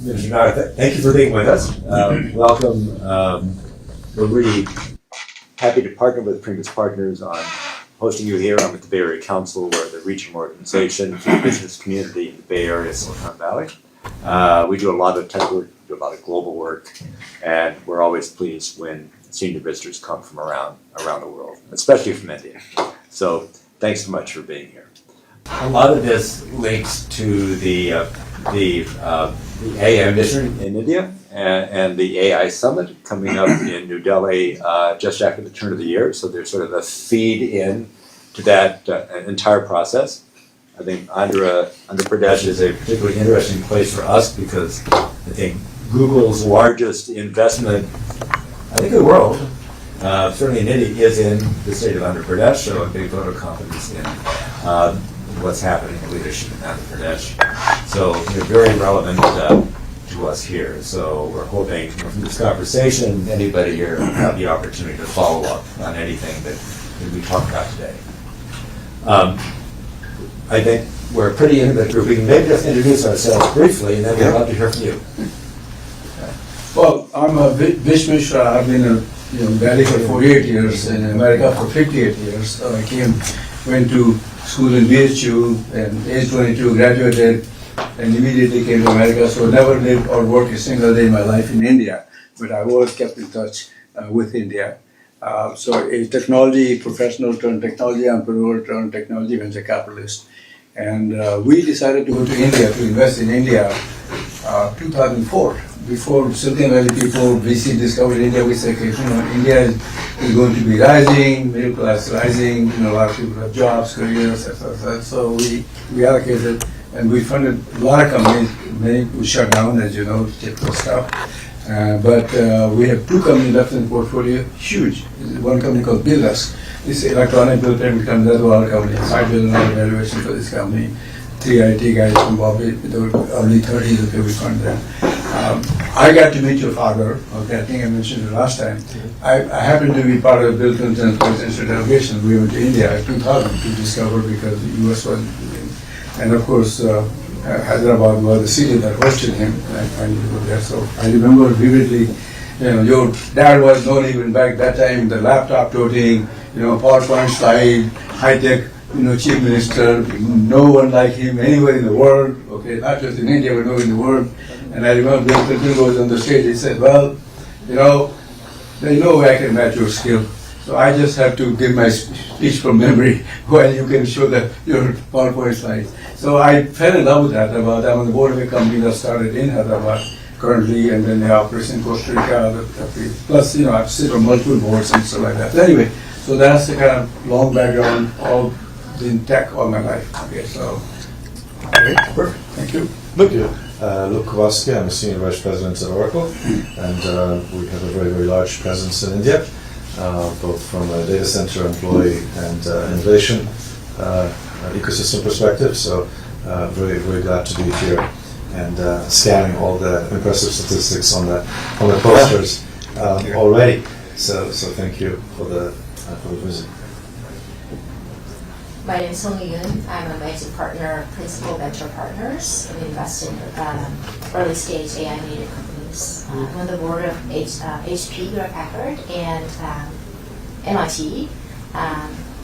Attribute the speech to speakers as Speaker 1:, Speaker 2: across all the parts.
Speaker 1: Mr. Nara, thank you for being with us. Welcome. We're really happy to partner with previous partners on hosting you here. I'm at the Bay Area Council. We're the regional organization for the business community in the Bay Area, Silicon Valley. We do a lot of tech work, do a lot of global work, and we're always pleased when senior visitors come from around the world, especially from India. So thanks so much for being here. A lot of this links to the AI mission in India and the AI summit coming up in New Delhi just after the turn of the year. So there's sort of a feed in to that entire process. I think Andhra Pradesh is a particularly interesting place for us because I think Google's largest investment, I think in the world, certainly in India, is in the state of Andhra Pradesh, so a big vote of confidence in what's happening in leadership in Andhra Pradesh. So they're very relevant to us here. So we're hoping from this conversation, anybody here will have the opportunity to follow up on anything that we talked about today. I think we're a pretty intimate group. We can maybe just introduce ourselves briefly, and then we'd love to hear from you.
Speaker 2: Well, I'm Vish Mishra. I've been in Delhi for 48 years, in America for 58 years. So I went to school in BHU, and age 22 graduated, and immediately came to America. So never lived or worked a single day in my life in India, but I always kept in touch with India. So a technology professional turned technology entrepreneur turned technology venture capitalist. And we decided to go to India, to invest in India, 2004. Before Silicon Valley people, VC discovered India, we said, okay, India is going to be rising, middle class rising, a lot of people have jobs, careers, etc. So we allocated, and we funded a lot of companies. Many we shut down, as you know, typical stuff. But we have two companies left in the portfolio, huge. One company called Billus. This electronic bill payment company, that's our company, $5 billion valuation for this company. 3 IT guys from Bombay, they were early 30s, okay, we funded them. I got to meet your father, okay, I think I mentioned it last time. I happened to be part of Bill Clinton's presidential delegation. We went to India in 2000 to discover because the US was, and of course, Hyderabad was the city that hosted him, and I finally go there. So I remember vividly, your dad was known even back that time, the laptop toting, PowerPoint slide, high-tech, chief minister, no one like him anywhere in the world, okay, not just in India, but nowhere in the world. And I remember Bill Clinton was on the stage, he said, well, there's no way I can match your skill. So I just have to give my speech from memory while you can show your PowerPoint slides. So I fell in love with Hyderabad. I'm on the board of a company that started in Hyderabad currently, and then they operate in Costa Rica, plus, I've sit on multiple boards and stuff like that. But anyway, so that's the kind of long background, all in tech all my life. Okay, so.
Speaker 1: Great, perfect.
Speaker 2: Thank you.
Speaker 3: Thank you. Luke Kowalski, I'm a Senior Vice President at Oracle, and we have a very, very large presence in India, both from a data center employee and innovation ecosystem perspective. So very, very glad to be here and scanning all the impressive statistics on the posters already. So thank you for the visit.
Speaker 4: My name is Song Yun. I'm a managing partner, Principal Venture Partners. We invest in early stage AI native companies. I'm on the board of HP, Hewlett-Packard, and MIT.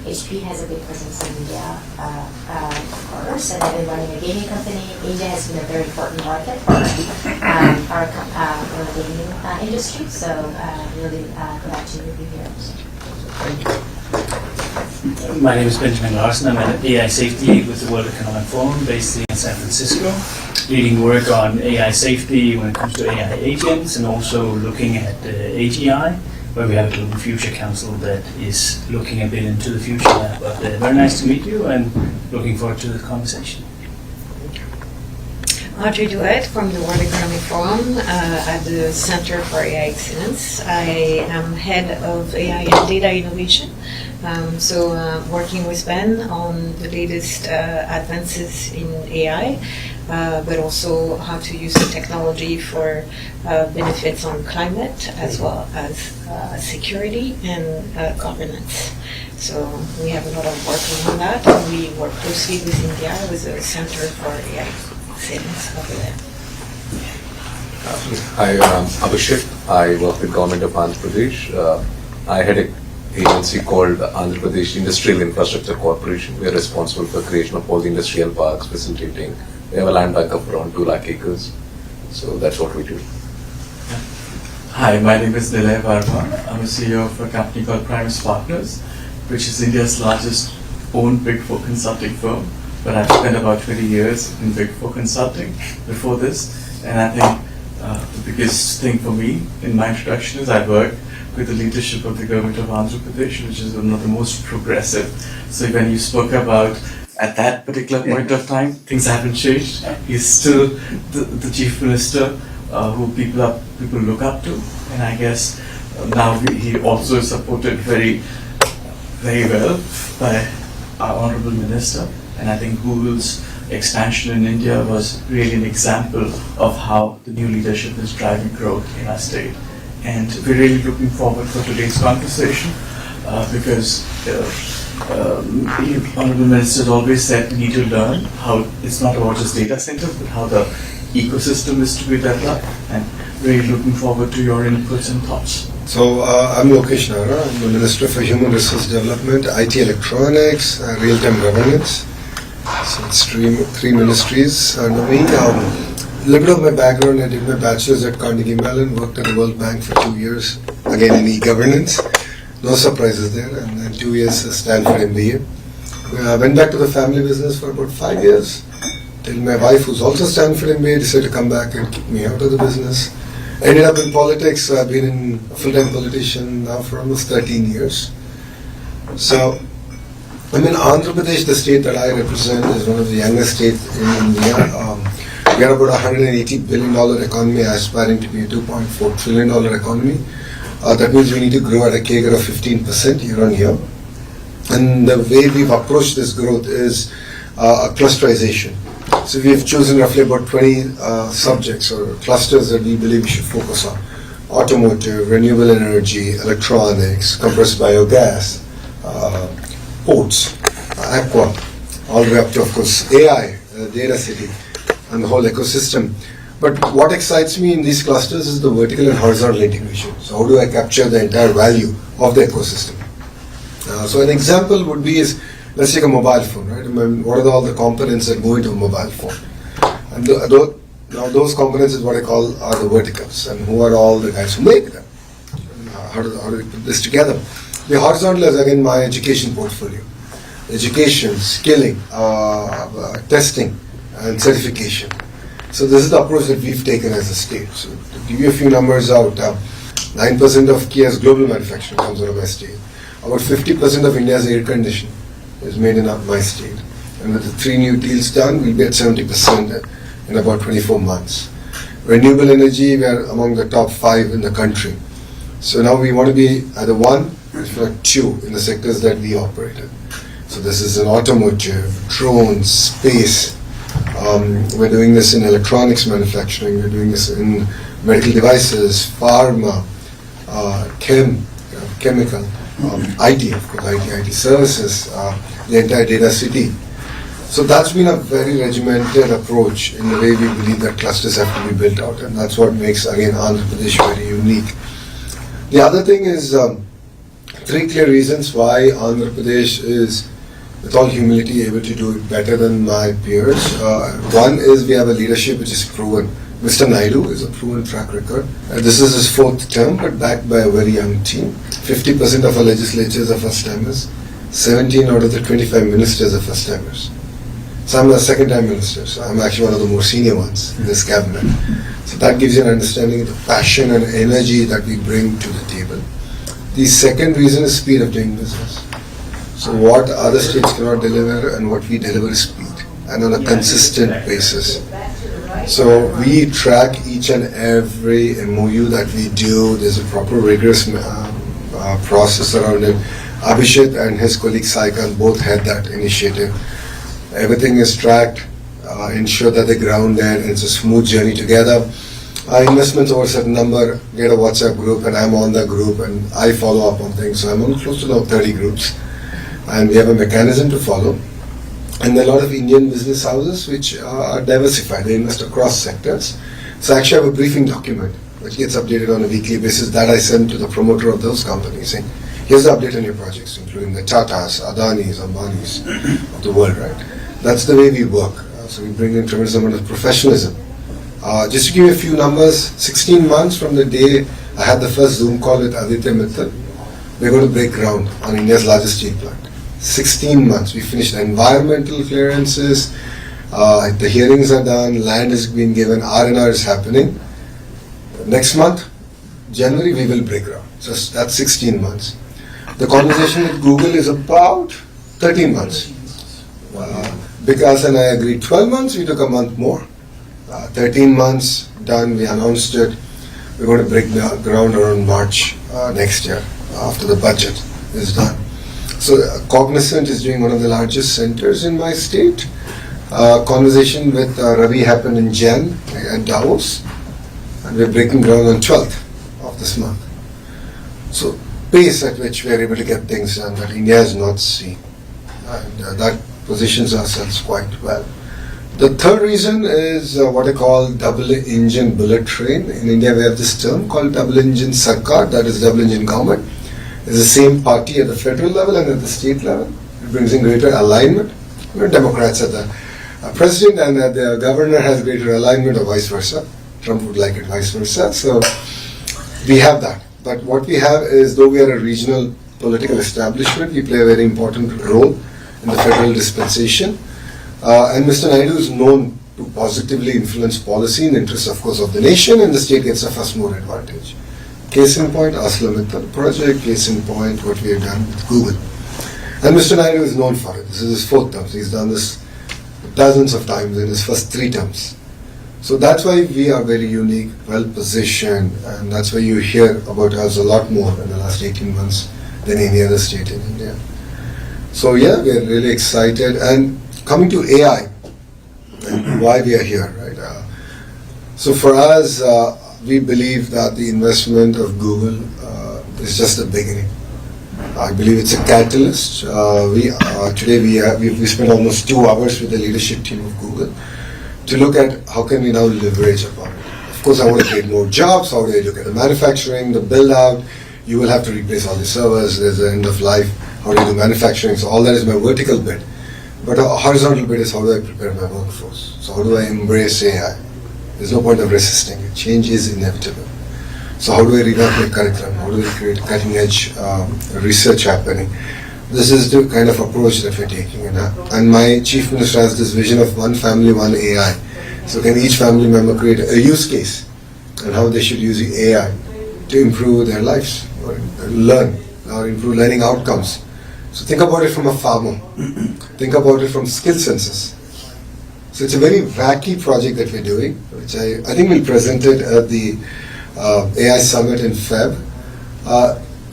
Speaker 4: HP has a big presence in India, of course, and I've been running a gaming company. India has been a very important market for our gaming industry, so really glad to be here.
Speaker 2: Thank you.
Speaker 5: My name is Benjamin Larson. I'm at AI Safety with the World Economic Forum based in San Francisco, leading work on AI safety when it comes to AI agents and also looking at AGI, where we have a Global Future Council that is looking a bit into the future now. But very nice to meet you and looking forward to the conversation.
Speaker 6: Audrey Duet from the World Economic Forum at the Center for AI Excellence. I am head of AI and data innovation. Working with Ben on the latest advances in AI, but also how to use the technology for benefits on climate as well as security and governance. So we have a lot of work on that, and we work closely with India with the Center for AI Excellence over there.
Speaker 7: Hi, Abhishek. I work with Government of Andhra Pradesh. I had an agency called Andhra Pradesh Industrial Infrastructure Corporation. We are responsible for creation of all the industrial parks, facilitating. We have a land bank of around 2 lakh acres. So that's what we do.
Speaker 8: Hi, my name is Nilay Varma. I'm a CEO of a company called Primus Partners, which is India's largest owned Big Four consulting firm. But I've spent about 20 years in Big Four consulting before this. And I think the biggest thing for me in my introduction is I work with the leadership of the government of Andhra Pradesh, which is one of the most progressive. So when you spoke about at that particular point of time, things haven't changed. He's still the chief minister who people look up to, and I guess now he also is supported very well by our honorable minister. And I think Google's expansion in India was really an example of how the new leadership is driving growth in our state. And we're really looking forward for today's conversation because honorable minister has always said we need to learn how it's not about just data centers, but how the ecosystem is to be developed. And really looking forward to your inputs and thoughts.
Speaker 9: So I'm Lokesh Nara. I'm the Minister for Human Resource Development, IT Electronics, Real-Time Governance. So it's three ministries under me. A little bit of my background, I did my bachelor's at Carnegie Mellon, worked at the World Bank for 2 years, again in e-governance. No surprises there, and then 2 years at Stanford MBA. I went back to the family business for about 5 years, till my wife, who's also Stanford MBA, decided to come back and kick me out of the business. Ended up in politics, so I've been a full-time politician now for almost 13 years. So, Andhra Pradesh, the state that I represent, is one of the youngest states in India. We are about $180 billion economy, aspiring to be a $2.4 trillion economy. That means we need to grow at a CAGR of 15% year on year. And the way we've approached this growth is a clusterization. So we have chosen roughly about 20 subjects or clusters that we believe we should focus on. Automotive, renewable energy, electronics, compressed biogas, ports, aqua, all the way up to, of course, AI, data city, and the whole ecosystem. But what excites me in these clusters is the vertical and horizontal integration. So how do I capture the entire value of the ecosystem? So an example would be is, let's take a mobile phone, right? What are all the components that go into a mobile phone? And now those components is what I call are the verticals, and who are all the guys who make them? How do we put this together? The horizontal is again my education portfolio. Education, skilling, testing, and certification. So this is the approach that we've taken as a state. So to give you a few numbers out, 9% of Kia's global manufacturing comes out of my state. About 50% of India's air conditioning is made in my state. And with the 3 new deals done, we'll be at 70% in about 24 months. Renewable energy, we are among the top 5 in the country. So now we want to be either 1, if not 2, in the sectors that we operate in. So this is in automotive, drones, space. We're doing this in electronics manufacturing. We're doing this in medical devices, pharma, chemical, IT, of course, IT services, the entire data city. So that's been a very regimented approach in the way we believe that clusters have to be built out, and that's what makes, again, Andhra Pradesh very unique. The other thing is 3 clear reasons why Andhra Pradesh is, with all humility, able to do it better than my peers. One is we have a leadership which is proven. Mr. Naidu is a proven track record. This is his 4th term, but backed by a very young team. 50% of our legislatures are first-timers. 17 out of the 25 ministers are first-timers. So I'm a second-time minister, so I'm actually one of the more senior ones in this cabinet. So that gives you an understanding of the passion and energy that we bring to the table. The second reason is speed of doing business. So what other states cannot deliver and what we deliver is speed, and on a consistent basis. So we track each and every MOU that we do. There's a proper rigorous process around it. Abhishek and his colleague Saikan both had that initiative. Everything is tracked, ensure that the ground there, it's a smooth journey together. Investments over a certain number, get a WhatsApp group, and I'm on the group and I follow up on things. So I'm on close to now 30 groups, and we have a mechanism to follow. And there are a lot of Indian business houses which are diversified. They invest across sectors. So actually I have a briefing document which gets updated on a weekly basis that I send to the promoter of those companies saying, here's the update on your projects, including the Tatas, Adanis, Ambanis of the world, right? That's the way we work. So we bring in tremendous amount of professionalism. Just to give you a few numbers, 16 months from the day I had the first Zoom call with Aditya Mittal, we're going to break ground on India's largest steel plant. 16 months. We finished the environmental clearances, the hearings are done, land is being given, R&R is happening. Next month, January, we will break ground. So that's 16 months. The conversation with Google is about 13 months. Vikas and I agreed 12 months, we took a month more. 13 months done, we announced it. We're going to break the ground around March next year, after the budget is done. So Cognizant is doing one of the largest centers in my state. Conversation with Ravi happened in Jan at Davos, and we're breaking ground on 12th of this month. So pace at which we are able to get things done that India has not seen, and that positions ourselves quite well. The third reason is what I call double-engine bullet train. In India we have this term called double-engine sarkar, that is double-engine government. It's the same party at the federal level and at the state level. It brings in greater alignment. Democrats are the president and the governor has greater alignment or vice versa. Trump would like it vice versa. So we have that. But what we have is, though we are a regional political establishment, we play a very important role in the federal dispensation. And Mr. Naidu is known to positively influence policy in the interest, of course, of the nation, and the state gets a first mover advantage. Case in point, ArcelorMittal project. Case in point, what we have done with Google. And Mr. Naidu is known for it. This is his fourth term. He's done this dozens of times in his first 3 terms. So that's why we are very unique, well positioned, and that's why you hear about us a lot more in the last 18 months than any other state in India. So yeah, we are really excited. And coming to AI, and why we are here, right? So for us, we believe that the investment of Google is just the beginning. I believe it's a catalyst. Today we spent almost 2 hours with the leadership team of Google to look at how can we now leverage upon it. Of course, I want to create more jobs. How do I look at the manufacturing, the build out? You will have to replace all the servers. There's the end of life. How do you do manufacturing? So all that is my vertical bit. But a horizontal bit is how do I prepare my workforce? So how do I embrace AI? There's no point of resisting it. Change is inevitable. So how do I revamp my curriculum? How do I create cutting edge research happening? This is the kind of approach that we're taking. And my chief minister has this vision of one family, one AI. So can each family member create a use case and how they should use the AI to improve their lives or learn or improve learning outcomes. So think about it from a farmer. Think about it from skill census. So it's a very wacky project that we're doing, which I think we'll present it at the AI Summit in Feb.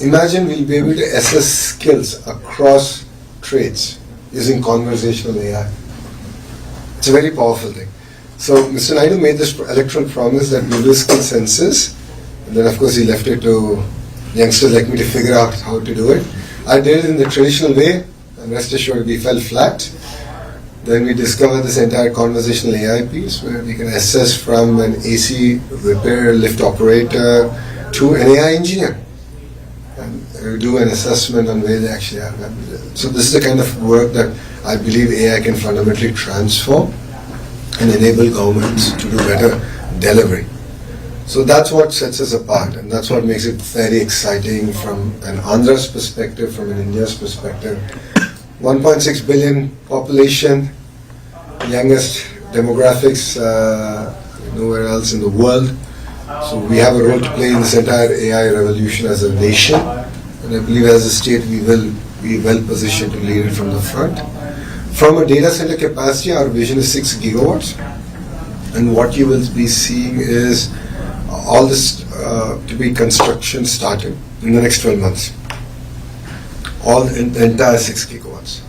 Speaker 9: Imagine we'll be able to assess skills across trades using conversational AI. It's a very powerful thing. So Mr. Naidu made this electoral promise that we'll do skill census, and then of course he left it to youngsters like me to figure out how to do it. I did it in the traditional way, and rest assured we fell flat. Then we discovered this entire conversational AI piece where we can assess from an AC repair lift operator to an AI engineer and do an assessment on where they actually are. So this is the kind of work that I believe AI can fundamentally transform and enable governments to do better delivery. So that's what sets us apart, and that's what makes it very exciting from an Andhra's perspective, from an India's perspective. 1.6 billion population, youngest demographics nowhere else in the world. So we have a role to play in this entire AI revolution as a nation, and I believe as a state we will be well positioned to lead it from the front. From a data center capacity, our vision is 6 gigawatts, and what you will be seeing is all this to be construction started in the next 12 months. All in the entire 6 gigawatts.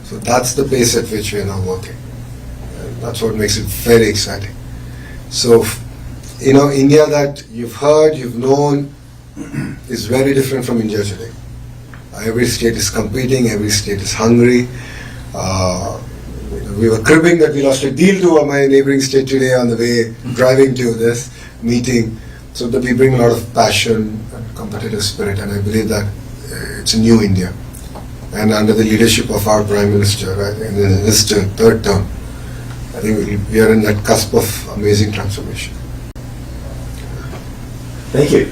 Speaker 9: So that's the pace at which we are now working. And that's what makes it very exciting. So, India that you've heard, you've known, is very different from India today. Every state is competing, every state is hungry. We were cribbing that we lost a deal to my neighboring state today on the way driving to this meeting. So that we bring a lot of passion and competitive spirit, and I believe that it's a new India. And under the leadership of our Prime Minister, right, in his third term, I think we are in that cusp of amazing transformation.
Speaker 3: Thank you.